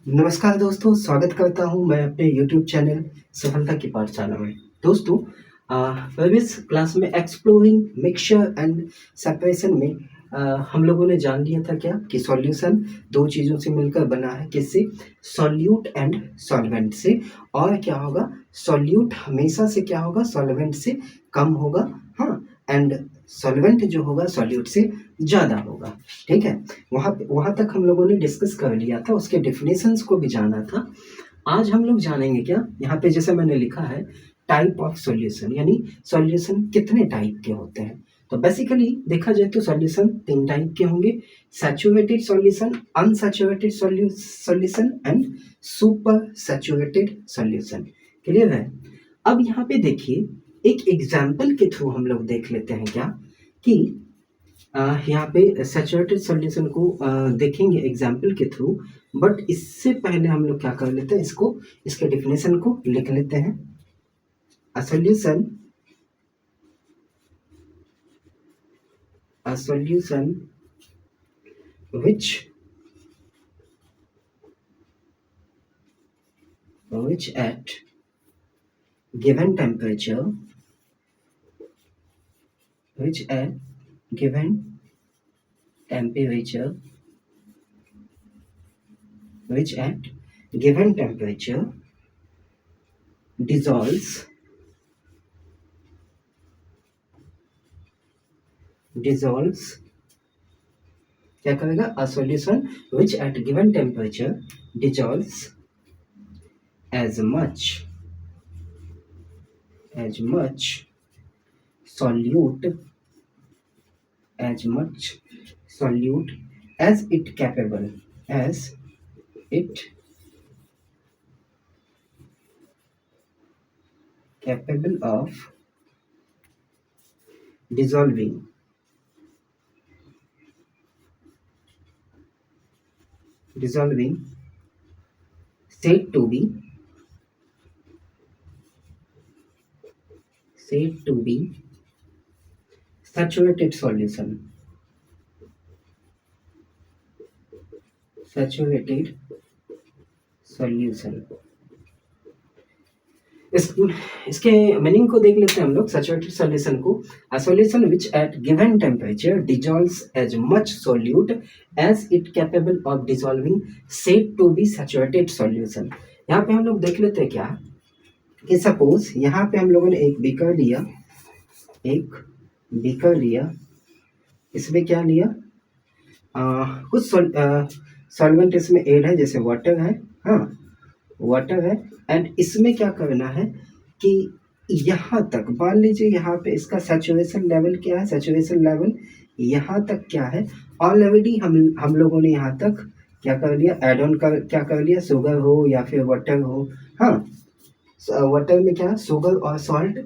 नमस्कार दोस्तों, स्वागत करता हूँ मैं अपने यूट्यूब चैनल सफलता की पाठशाला में। दोस्तों, प्रीवियस क्लास में एक्सप्लोरिंग मिक्सचर एंड सेपरेशन में हम लोगों ने जान लिया था क्या कि सॉल्यूशन दो चीज़ों से मिलकर बना है। किससे? सॉल्यूट एंड सॉल्वेंट से। और क्या होगा? सॉल्यूट हमेशा से क्या होगा? सॉल्वेंट से कम होगा। हाँ, एंड सॉल्वेंट जो होगा सॉल्यूट से ज़्यादा होगा। ठीक है, वहाँ तक हम लोगों ने डिस्कस कर लिया था, उसके डेफिनेशंस को भी जाना था। आज हम लोग जानेंगे क्या, यहाँ पे जैसे मैंने लिखा है टाइप ऑफ सॉल्यूशन, यानी सॉल्यूशन कितने टाइप के होते हैं। तो बेसिकली देखा जाए तो सॉल्यूशन तीन टाइप के होंगे: saturated solution, unsaturated solution and super saturated solution. Clear है? अब यहाँ पे देखिए, एक एग्जाम्पल के थ्रू हम लोग देख लेते हैं क्या कि यहाँ पे सैचुरेटेड सॉल्यूशन को देखेंगे एग्जाम्पल के थ्रू। बट इससे पहले हम लोग क्या कर लेते हैं, इसके डेफिनेशन को लिख लेते हैं। A solution which at given temperature which at given temperature which at given temperature dissolves क्या करेगा? A solution which at given temperature dissolves as much solute as it capable of dissolving said to be saturated solution इसके meaning को देख लेते हैं हम लोग। Saturated solution को, a solution which at given temperature dissolves as much solute as it capable of dissolving said to be saturated solution. यहाँ पे हम लोग देख लेते हैं क्या कि सपोज यहाँ पे हम लोगों ने एक बीकर लिया, इसमें क्या लिया? कुछ सॉल्वेंट इसमें ऐड है, जैसे वाटर है। हाँ, वाटर है। एंड इसमें क्या करना है कि यहाँ तक मान लीजिए, यहाँ पे इसका सैचुरेशन लेवल क्या है? सैचुरेशन लेवल यहाँ तक क्या है? ऑलरेडी हम लोगों ने यहाँ तक क्या कर लिया? एड ऑन क्या कर लिया? शुगर हो या फिर वाटर हो। हाँ, वाटर में क्या? शुगर और सॉल्ट।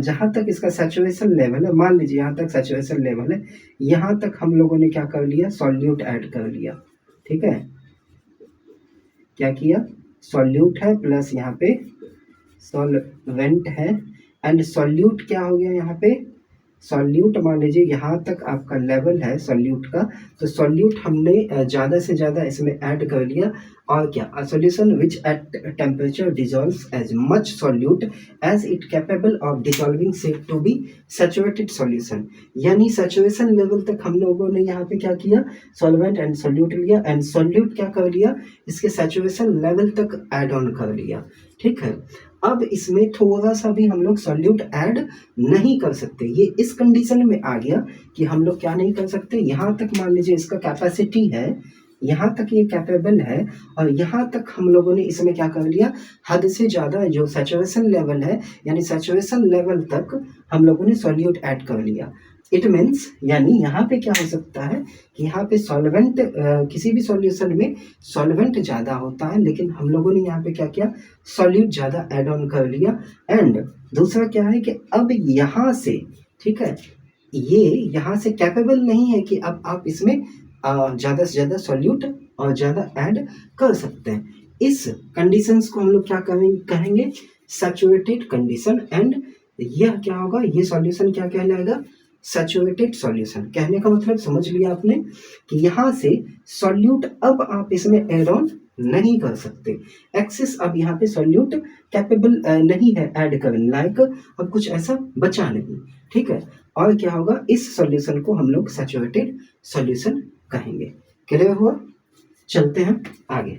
जहाँ तक इसका सैचुरेशन लेवल है, मान लीजिए यहाँ तक सैचुरेशन लेवल है, यहाँ तक हम लोगों ने क्या कर लिया? सॉल्यूट ऐड कर लिया। ठीक है, क्या किया? सॉल्यूट है प्लस यहाँ पे सॉल्वेंट है। एंड सॉल्यूट क्या हो गया? यहाँ पे सॉल्यूट मान लीजिए यहाँ तक आपका लेवल है सॉल्यूट का, तो सॉल्यूट हमने ज़्यादा से ज़्यादा इसमें ऐड कर लिया। और क्या? A solution which at temperature dissolves as much solute as it capable of dissolving said to be saturated solution. यानी सैचुरेशन लेवल तक हम लोगों ने यहाँ पे क्या किया? सॉल्वेंट एंड सॉल्यूट लिया, एंड सॉल्यूट क्या कर लिया? इसके सैचुरेशन लेवल तक ऐड ऑन कर लिया। ठीक है, अब इसमें थोड़ा सा भी हम लोग सॉल्यूट ऐड नहीं कर सकते। ये इस कंडीशन में आ गया कि हम लोग क्या नहीं कर सकते। यहाँ तक मान लीजिए इसका कैपेसिटी है, यहाँ तक ये कैपेबल है, और यहाँ तक हम लोगों ने इसमें क्या कर लिया? हद से ज़्यादा जो सैचुरेशन लेवल है, यानी सैचुरेशन लेवल तक हम लोगों ने सॉल्यूट ऐड कर लिया। इट मीन्स, यानी यहाँ पे क्या हो सकता है कि यहाँ पे सॉल्वेंट, किसी भी सॉल्यूशन में सॉल्वेंट ज़्यादा होता है, लेकिन हम लोगों ने यहाँ पे क्या किया? सॉल्यूट ज़्यादा ऐड ऑन कर लिया। एंड दूसरा क्या है कि अब यहाँ से, ठीक है, ये यहाँ से कैपेबल नहीं है कि अब आप इसमें ज़्यादा से ज़्यादा सॉल्यूट और ज़्यादा ऐड कर सकते हैं। इस कंडीशंस को हम लोग क्या कहेंगे? Saturated condition. एंड यह क्या होगा? ये सॉल्यूशन क्या कहलाएगा? Saturated solution. कहने का मतलब समझ लिया आपने कि यहाँ से सॉल्यूट अब आप इसमें ऐड ऑन नहीं कर सकते। एक्सेस अब यहाँ पे सॉल्यूट कैपेबल नहीं है ऐड करने लायक, अब कुछ ऐसा बचा नहीं, ठीक है। और क्या होगा, इस सॉल्यूशन को हम लोग सैचुरेटेड सॉल्यूशन कहेंगे। क्लियर हुआ? चलते हैं आगे।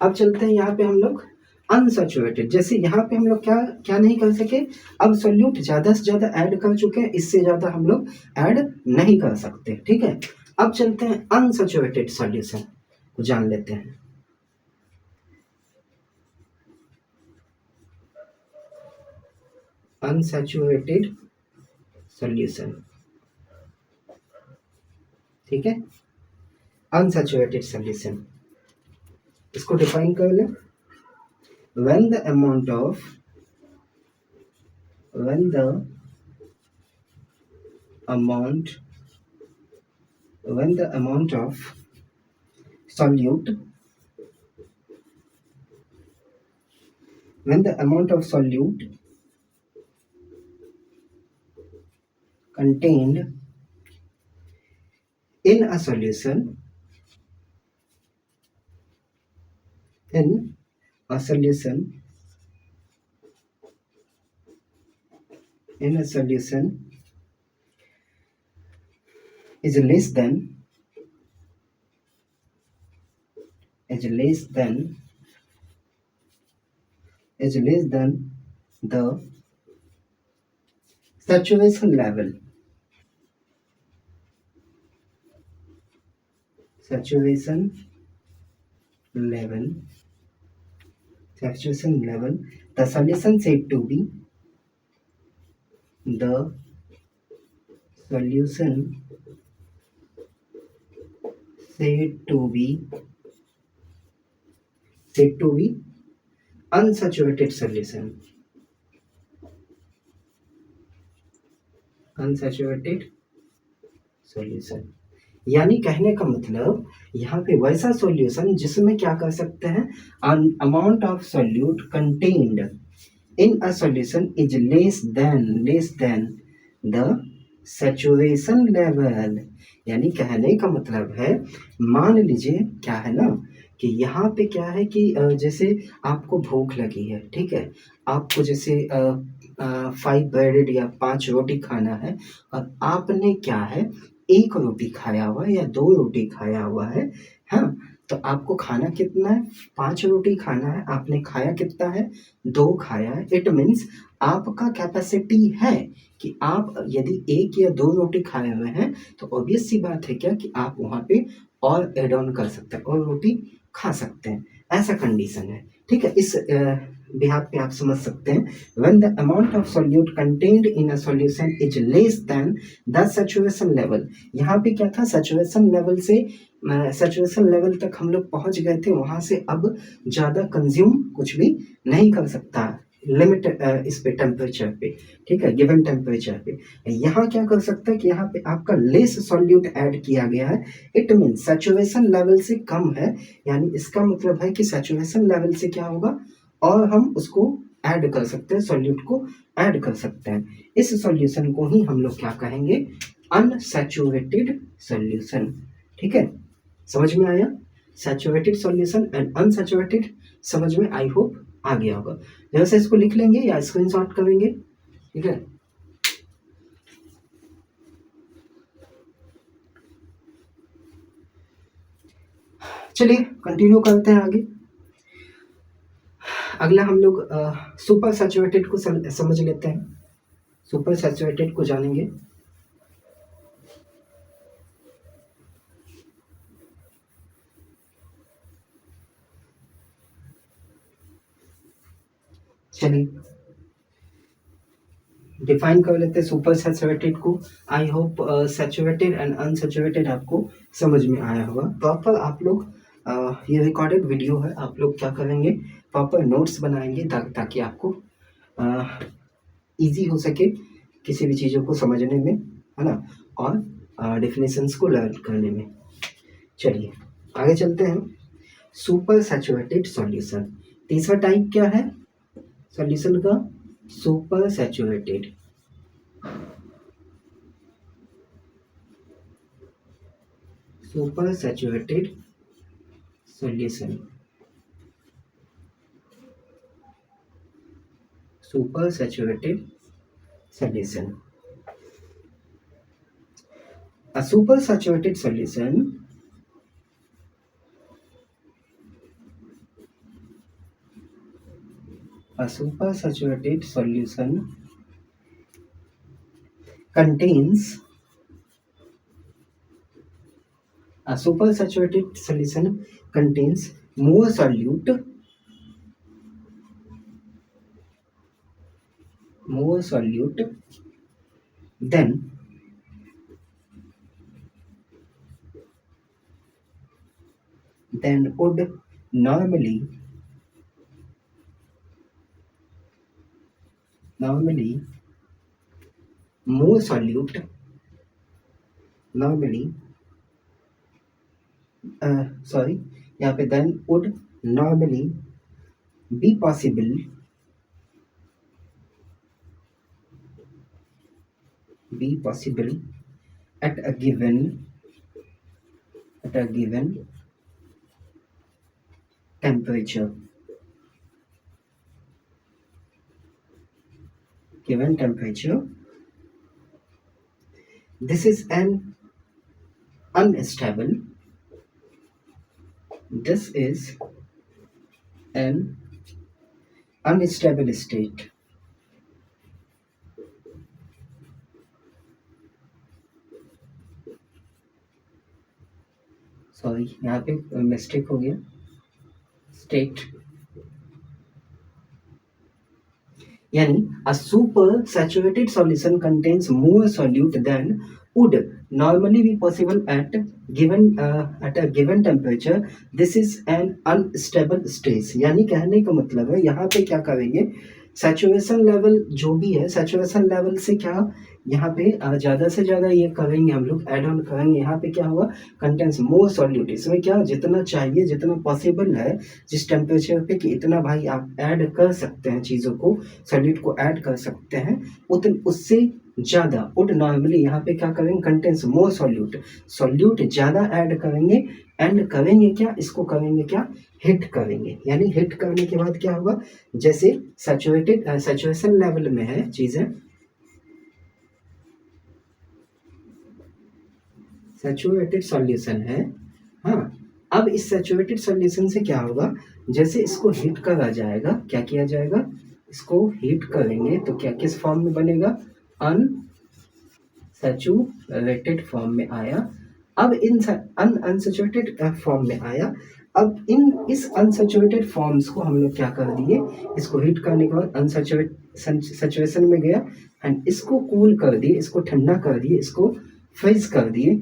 अब चलते हैं यहाँ पे हम लोग अनसैचुरेटेड। जैसे यहाँ पे हम लोग क्या क्या नहीं कर सके, अब सॉल्यूट ज़्यादा से ज़्यादा ऐड कर चुके हैं, इससे ज़्यादा हम लोग ऐड नहीं कर सकते, ठीक है। अब चलते हैं अनसैचुरेटेड सॉल्यूशन को जान लेते हैं। अनसैचुरेटेड सॉल्यूशन, ठीक है। अनसैचुरेटेड सॉल्यूशन, इसको डिफाइन कर लें। when the amount of when the amount when the amount of solute when the amount of solute contained in a solution in a solution in a solution is less than is less than is less than the saturation level saturation level saturation level, the solution said to be the solution said to be unsaturated solution, unsaturated solution। यानी कहने का मतलब यहाँ पे वैसा solution जिसमें क्या कर सकते हैं, amount of solute contained in a solution is less than the saturation level. यानी कहने का मतलब है, मान लीजिए क्या है ना कि यहाँ पे क्या है कि जैसे आपको भूख लगी है, ठीक है, आपको जैसे 5 ब्रेड या 5 रोटी खाना है, और आपने क्या है, 1 रोटी खाया हुआ है या 2 रोटी खाया हुआ है, हाँ। तो आपको खाना कितना है, 5 रोटी खाना है, आपने खाया कितना है, 2 खाया है। इट मीन्स आपका कैपेसिटी है कि आप यदि 1 या 2 रोटी खाए हुए हैं तो ऑब्वियस सी बात है क्या कि आप वहाँ पे और एड ऑन कर सकते हैं और रोटी खा सकते हैं, ऐसा कंडीशन है, ठीक है। इस बिहार पे आप समझ सकते हैं, when the amount of solute contained in a solution is less than the saturation level। यहाँ पे क्या था, saturation level से saturation level तक हम लोग पहुंच गए थे, वहां से अब ज़्यादा कंज्यूम कुछ भी नहीं कर सकता, लिमिट इस पे टेम्परेचर पे, ठीक है, गिवन टेम्परेचर पे। यहाँ क्या कर सकता है कि यहाँ पे आपका लेस सॉल्यूट ऐड किया गया है, इट मीन सैचुरेशन लेवल से कम है, यानी इसका मतलब है कि सैचुरेशन लेवल से क्या होगा, और हम उसको ऐड कर सकते हैं, सॉल्यूट को ऐड कर सकते हैं। इस सॉल्यूशन को ही हम लोग क्या कहेंगे, अनसैचुरेटेड सॉल्यूशन, ठीक है। समझ में आया? सैचुरेटेड सॉल्यूशन एंड अनसैचुरेटेड समझ में आई होप आ गया होगा। जैसे इसको लिख लेंगे या स्क्रीनशॉट करेंगे, ठीक है। चलिए कंटिन्यू करते हैं आगे। अगला हम लोग सुपर सैचुरेटेड को समझ लेते हैं, सुपर सैचुरेटेड को जानेंगे। चलिए डिफाइन कर लेते हैं सुपर सैचुरेटेड को। I hope saturated and unsaturated आपको समझ में आया होगा। प्रॉपर आप लोग ये रिकॉर्डेड वीडियो है, आप लोग क्या करेंगे, प्रॉपर नोट्स बनाएंगे ताकि आपको इजी हो सके किसी भी चीज़ों को समझने में, है ना, और डेफिनेशंस को लर्न करने में। चलिए आगे चलते हैं। सुपर सैचुरेटेड सॉल्यूशन, तीसरा टाइप क्या है सॉल्यूशन का, super saturated. Super saturated solution, super saturated solution. A super saturated solution contains a supersaturated solution contains more solute than would normally more solute normally sorry यहाँ पे then would normally be possible at a given temperature. This is an unstable state. Sorry यहाँ पे mistake हो गया. State यानी a super saturated solution contains more solute than would normally be possible at a given temperature. This is an unstable state. यानी कहने का मतलब है यहाँ पे क्या करेंगे, सैचुरेशन लेवल जो भी है, सैचुरेशन लेवल से क्या यहाँ पे ज़्यादा से ज़्यादा ये करेंगे, हम लोग ऐड ऑन करेंगे. यहाँ पे क्या होगा, कंटेंस मोर सॉल्यूट. इसमें क्या जितना चाहिए, जितना पॉसिबल है जिस टेम्परेचर पे कि इतना भाई आप ऐड कर सकते हैं, चीज़ों को सॉल्यूट को ऐड कर सकते हैं, उससे ज़्यादा वुड नॉर्मली यहाँ पे क्या करेंगे, कंटेंस मोर सॉल्यूट ज़्यादा ऐड करेंगे. एंड करेंगे क्या, इसको करेंगे क्या, हिट करेंगे. यानी हिट करने के बाद क्या होगा, जैसे सैचुरेशन लेवल में है चीज़ें, सैचुरेटेड सॉल्यूशन है. हाँ, अब इस सैचुरेटेड सॉल्यूशन से क्या होगा, जैसे इसको हीट करा जाएगा, क्या किया जाएगा, इसको हीट करेंगे तो क्या किस फॉर्म में बनेगा, अनसैचुरेटेड फॉर्म में आया. अब इन अनसैचुरेटेड फॉर्म में आया. अब इस अनसैचुरेटेड फॉर्म्स को हम लोग क्या कर दिए, इसको हीट करने के बाद सैचुरेशन में गया एंड इसको कूल कर दिए, इसको ठंडा कर दिए, इसको फ्रीज कर दिए,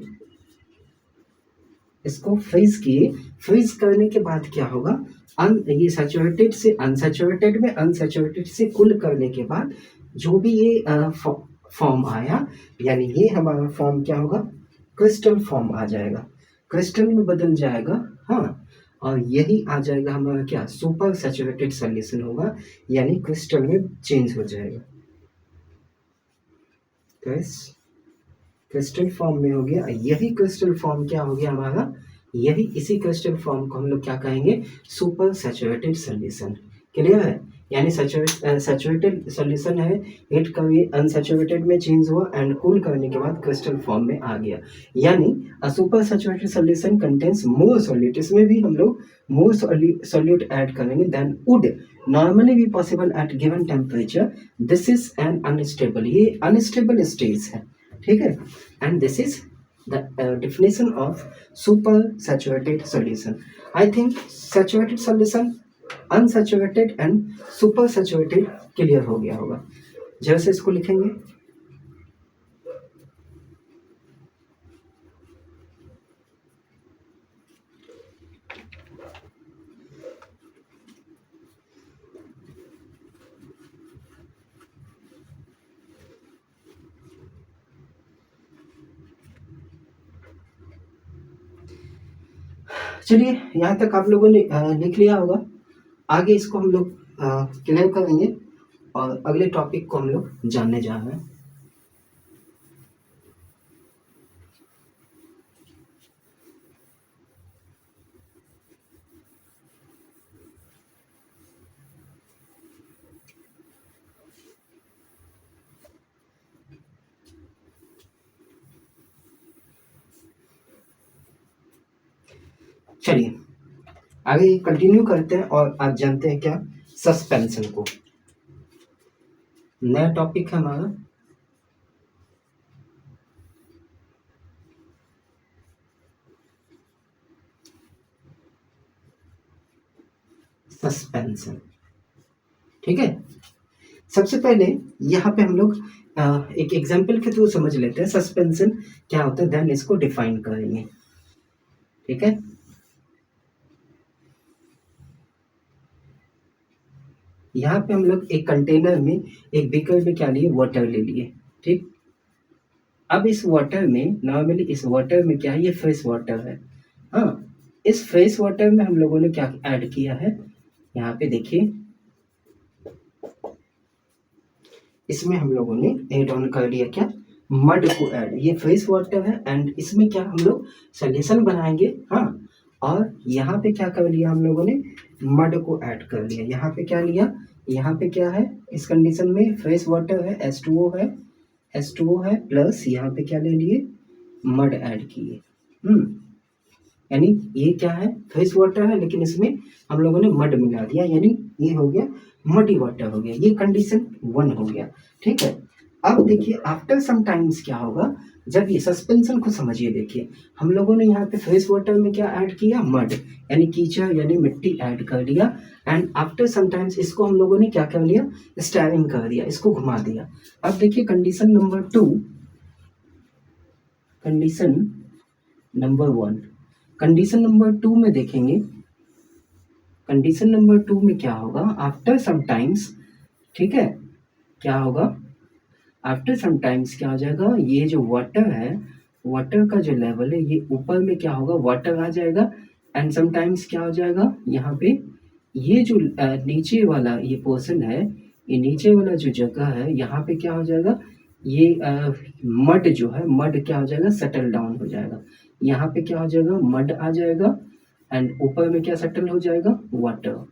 इसको फ्रीज किए. फ्रीज करने के बाद क्या होगा, ये सैचुरेटेड से अनसैचुरेटेड में, अनसैचुरेटेड से कूल करने के बाद जो भी ये फॉर्म आया, यानी ये हमारा फॉर्म क्या होगा, क्रिस्टल फॉर्म आ जाएगा, क्रिस्टल में बदल जाएगा. हाँ, और यही आ जाएगा हमारा क्या, सुपर सैचुरेटेड सॉल्यूशन होगा, यानी क्रिस्टल में चेंज हो जाएगा. क्रिस्टल फॉर्म में हो गया. यही क्रिस्टल फॉर्म क्या हो गया हमारा, यही इसी क्रिस्टल फॉर्म को हम लोग क्या कहेंगे, सुपर सैचुरेटेड सॉल्यूशन. क्लियर है, यानी सैचुरेटेड सॉल्यूशन है, हीट कभी अनसैचुरेटेड में चेंज हुआ एंड कूल करने के बाद क्रिस्टल फॉर्म में आ गया. यानी a super saturated solution contains more solute. इसमें भी हम लोग मोर सॉल्यूट ऐड करेंगे देन वुड नॉर्मली भी possible at given temperature. This is an unstable, ये अनस्टेबल स्टेज है, ठीक है. And this is the definition of super saturated solution. I think saturated solution, unsaturated and super saturated clear हो गया होगा. जैसे इसको लिखेंगे, चलिए यहाँ तक आप लोगों ने लिख लिया होगा. आगे इसको हम लोग क्लियर करेंगे और अगले टॉपिक को हम लोग जानने जा रहे हैं. चलिए आगे कंटिन्यू करते हैं और आज जानते हैं क्या सस्पेंशन को। नया टॉपिक है हमारा सस्पेंशन। ठीक है, सबसे पहले यहाँ पे हम लोग एक एग्जाम्पल के थ्रू समझ लेते हैं सस्पेंशन क्या होता है, देन इसको डिफाइन करेंगे। ठीक है, यहाँ पे हम लोग एक कंटेनर में एक बीकर में क्या लिए, वाटर ले लिए। ठीक, अब इस वाटर में नॉर्मली इस वाटर में क्या है, ये फ्रेश वाटर है। हाँ, इस फ्रेश वाटर में हम लोगों ने क्या ऐड किया है, यहाँ पे देखिए इसमें हम लोगों ने ऐड ऑन कर दिया क्या, मड को ऐड। ये फ्रेश वाटर है एंड इसमें क्या हम लोग सोल्यूशन बनाएंगे। हाँ, और यहाँ पे क्या कर लिया हम लोगों ने, मड को ऐड कर लिया। यहाँ पे क्या लिया, यहाँ पे क्या है, इस कंडीशन में फ्रेश वाटर है, H2O है, H2O है प्लस यहाँ पे क्या ले लिए, मड ऐड किए। यानी ये क्या है, फ्रेश वाटर है लेकिन इसमें हम लोगों ने मड मिला दिया, यानी ये हो गया मडी वाटर हो गया। ये कंडीशन 1 हो गया। ठीक है, अब देखिए आफ्टर सम टाइम्स क्या होगा, जब ये सस्पेंशन को समझिए। देखिए हम लोगों ने यहाँ पे फ्रेश वाटर में क्या ऐड किया, मड यानी कीचड़ यानी मिट्टी ऐड कर दिया एंड आफ्टर सम टाइम्स इसको हम लोगों ने क्या कर लिया, स्टैरिंग कर दिया, इसको घुमा दिया। अब देखिए condition number 2, condition number 1, condition number 2 में देखेंगे, कंडीशन नंबर 2 में क्या होगा, आफ्टर सम टाइम्स, ठीक है, क्या होगा, आफ्टर सम टाइम्स क्या हो जाएगा, ये जो वाटर है, वाटर का जो लेवल है ये ऊपर में क्या होगा, वाटर आ जाएगा एंड सम टाइम्स क्या हो जाएगा, यहाँ पे ये जो नीचे वाला ये पोर्शन है, ये नीचे वाला जो जगह है यहाँ पे क्या हो जाएगा, ये मड जो है, मड क्या हो जाएगा, सेटल डाउन हो जाएगा। यहाँ पे क्या हो जाएगा, मड आ जाएगा एंड ऊपर में क्या सेटल हो जाएगा, वाटर।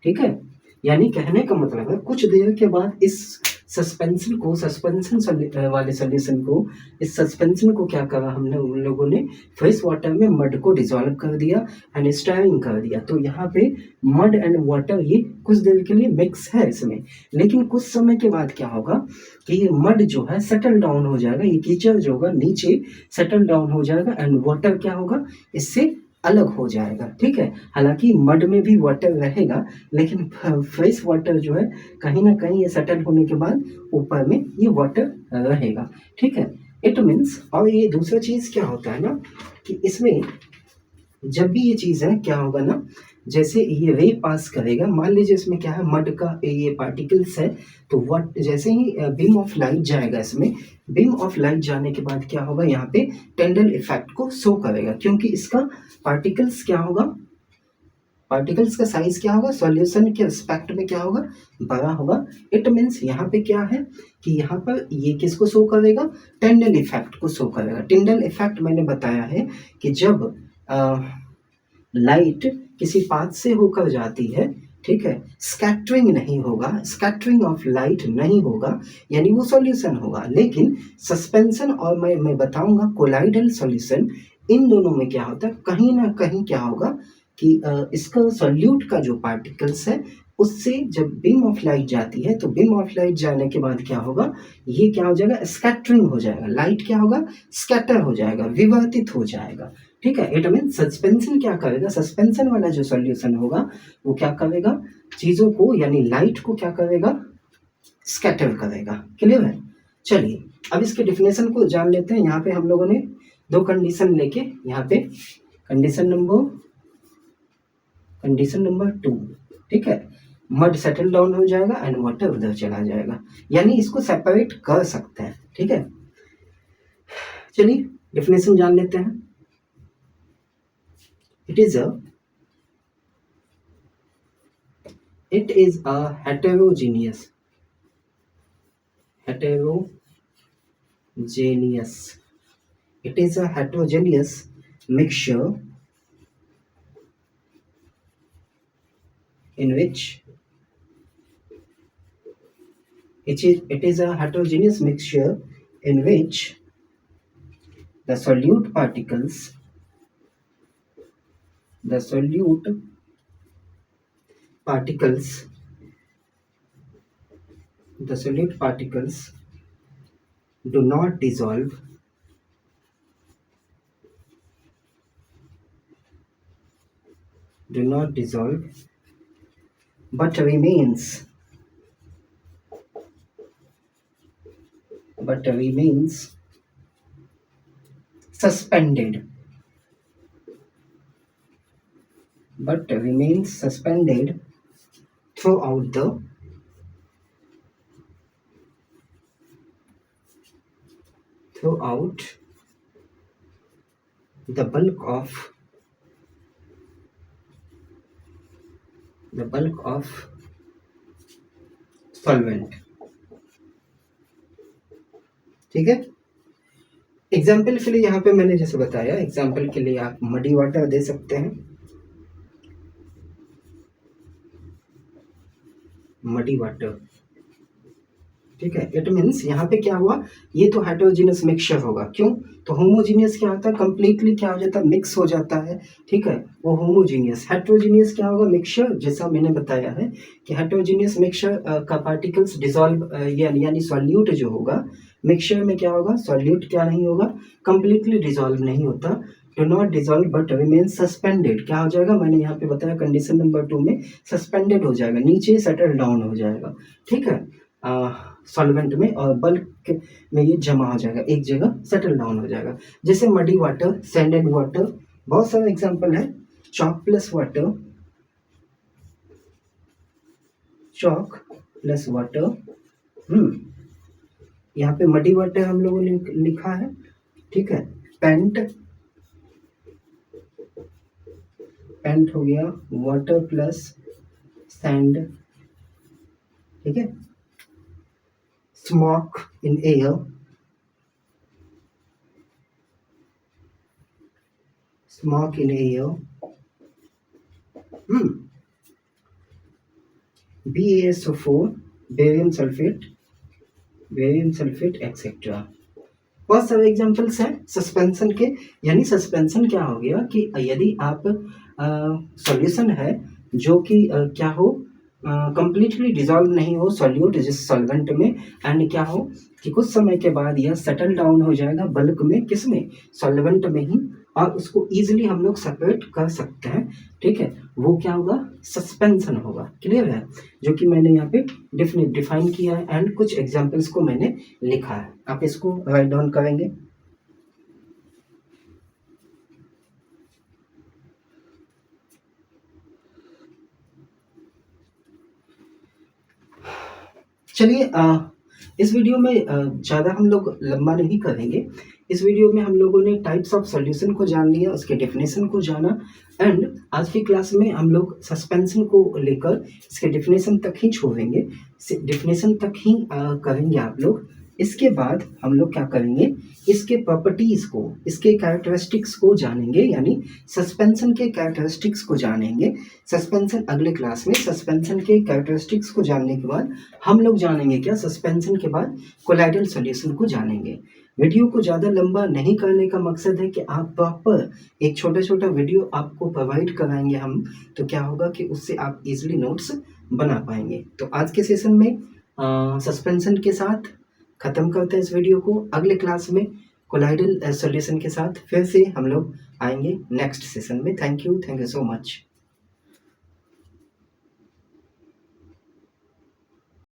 ठीक है, यानी कहने का मतलब है कुछ देर के बाद इस सस्पेंशन को, सस्पेंशन वाले सोल्यूशन को, इस सस्पेंशन को क्या करा हमने, उन लोगों ने फ्रेश वाटर में मड को डिसॉल्व कर दिया एंड स्टैरिंग कर दिया। तो यहाँ पे मड एंड वाटर ये कुछ देर के लिए मिक्स है इसमें, लेकिन कुछ समय के बाद क्या होगा कि ये मड जो है सेटल डाउन हो जाएगा, ये कीचड़ जो होगा नीचे सेटल डाउन हो जाएगा एंड वाटर क्या होगा, इससे अलग हो जाएगा। ठीक है, हालांकि मड में भी वाटर रहेगा लेकिन फ्रेश वाटर जो है कहीं ना कहीं ये सेटल होने के बाद ऊपर में ये वाटर रहेगा। ठीक है, इट मीन्स, और ये दूसरा चीज क्या होता है ना कि इसमें जब भी ये चीज है क्या होगा ना, जैसे ये रे पास करेगा, मान लीजिए इसमें क्या है, मड का ये पार्टिकल्स है, तो वट जैसे ही बीम ऑफ लाइट जाएगा इसमें, बीम ऑफ लाइट जाने के बाद क्या होगा, यहाँ पे टेंडल इफेक्ट को शो करेगा, क्योंकि इसका पार्टिकल्स क्या होगा, पार्टिकल्स का साइज क्या होगा, सॉल्यूशन के रिस्पेक्ट में क्या होगा, बड़ा होगा। इट मीन्स यहाँ पे क्या है कि यहाँ पर ये किसको शो करेगा, टेंडल इफेक्ट को शो करेगा। टेंडल इफेक्ट मैंने बताया है कि जब लाइट किसी पाथ से होकर जाती है, ठीक है, स्कैटरिंग नहीं होगा, स्कैटरिंग ऑफ लाइट नहीं होगा, यानी वो सॉल्यूशन होगा। लेकिन सस्पेंशन और मैं बताऊंगा कोलाइडल सॉल्यूशन, इन दोनों में क्या होता है, कहीं ना कहीं क्या होगा कि इसका सॉल्यूट का जो पार्टिकल्स है उससे जब बीम ऑफ लाइट जाती है, तो बीम ऑफ लाइट जाने के बाद क्या होगा, ये क्या हो जाएगा, स्कैटरिंग हो जाएगा, लाइट क्या होगा, स्कैटर हो जाएगा, विवर्तित हो जाएगा। ठीक है, इट मीन सस्पेंशन क्या करेगा, सस्पेंशन वाला जो सॉल्यूशन होगा वो क्या करेगा, चीजों को यानी लाइट को क्या करेगा, स्कैटर करेगा। क्लियर है, चलिए अब इसके डिफिनेशन को जान लेते हैं। यहाँ पे हम लोगों ने दो कंडीशन लेके, यहाँ पे कंडीशन नंबर 2, ठीक है, मड सेटल डाउन हो जाएगा एंड वाटर उधर चला जाएगा, यानी इसको सेपरेट कर सकते हैं। ठीक है, चलिए डिफिनेशन जान लेते हैं। It is a heterogeneous it is a heterogeneous mixture in which it is a heterogeneous mixture in which the solute particles the solute particles do not dissolve but remains suspended throughout the bulk of solvent. ठीक है। Example के लिए यहाँ पे मैंने जैसे बताया, example के लिए आप मडी वाटर दे सकते हैं, मडी वाटर। ठीक है, इट मीन्स यहाँ पे क्या हुआ, ये तो हेटेरोजीनियस मिक्सचर होगा। क्यों? तो होमोजीनियस क्या होता है, कंप्लीटली क्या हो जाता है, मिक्स हो जाता है। ठीक है, वो होमोजीनियस। हेटेरोजीनियस क्या होगा, मिक्सचर। जैसा मैंने बताया है कि हेटेरोजीनियस मिक्सचर का पार्टिकल्स डिसॉल्व यानी सॉल्यूट जो होगा मिक्सचर में क्या होगा, सॉल्यूट क्या नहीं होगा, कंप्लीटली डिसॉल्व नहीं होता, do not dissolve but remain suspended. क्या हो जाएगा, मैंने यहाँ पे बताया कंडीशन नंबर 2 में सस्पेंडेड हो जाएगा, नीचे सेटल डाउन हो जाएगा। ठीक है, सॉल्वेंट में, और बल्क में ये जमा हो जाएगा, एक जगह सेटल डाउन हो जाएगा। जैसे muddy water, sand and water, बहुत सारे एग्जांपल है। चॉक प्लस वाटर, यहाँ पे मडी वाटर हम लोगों ने लिखा है। ठीक है, पेंट हो गया, वाटर प्लस सैंड। ठीक है, smoke in air, BaSO4, barium sulphate etcetera. बहुत सारे एग्जांपल्स हैं सस्पेंशन के। यानी सस्पेंशन क्या हो गया कि यदि आप सॉल्यूशन है जो कि क्या हो, कंप्लीटली डिसॉल्व नहीं हो सॉल्यूट जिस सॉल्वेंट में, एंड क्या हो कि कुछ समय के बाद यह सेटल डाउन हो जाएगा बल्क में, किसमें, सॉल्वेंट में ही, और उसको इजीली हम लोग सेपरेट कर सकते हैं। ठीक है, वो क्या होगा, सस्पेंशन होगा। क्लियर है, जो कि मैंने यहाँ पे डिफाइन किया है, एंड कुछ एग्जांपल्स को मैंने लिखा है, आप इसको राइट डाउन करेंगे। चलिए, इस वीडियो में ज़्यादा हम लोग लंबा नहीं करेंगे। इस वीडियो में हम लोगों ने टाइप्स ऑफ सॉल्यूशन को जान लिया, उसके डेफिनेशन को जाना, एंड आज की क्लास में हम लोग सस्पेंशन को लेकर इसके डेफिनेशन तक ही छोड़ेंगे, डेफिनेशन तक ही करेंगे आप लोग। इसके बाद हम लोग क्या करेंगे, इसके प्रॉपर्टीज़ को, इसके कैरेक्टरिस्टिक्स को जानेंगे, यानी सस्पेंशन के कैरेक्टरिस्टिक्स को जानेंगे। सस्पेंशन अगले क्लास में, सस्पेंशन के कैरेक्टरिस्टिक्स को जानने के बाद हम लोग जानेंगे क्या, सस्पेंशन के बाद कोलाइडल सॉल्यूशन को जानेंगे। वीडियो को ज़्यादा लंबा नहीं करने का मकसद है कि आप प्रॉपर एक छोटा छोटा वीडियो आपको प्रोवाइड कराएंगे हम, तो क्या होगा कि उससे आप इजीली नोट्स बना पाएंगे। तो आज के सेशन में सस्पेंशन के साथ ख़त्म करते हैं इस वीडियो को। अगले क्लास में कोलाइडल सॉल्यूशन के साथ फिर से हम लोग आएंगे नेक्स्ट सेशन में। Thank you so much.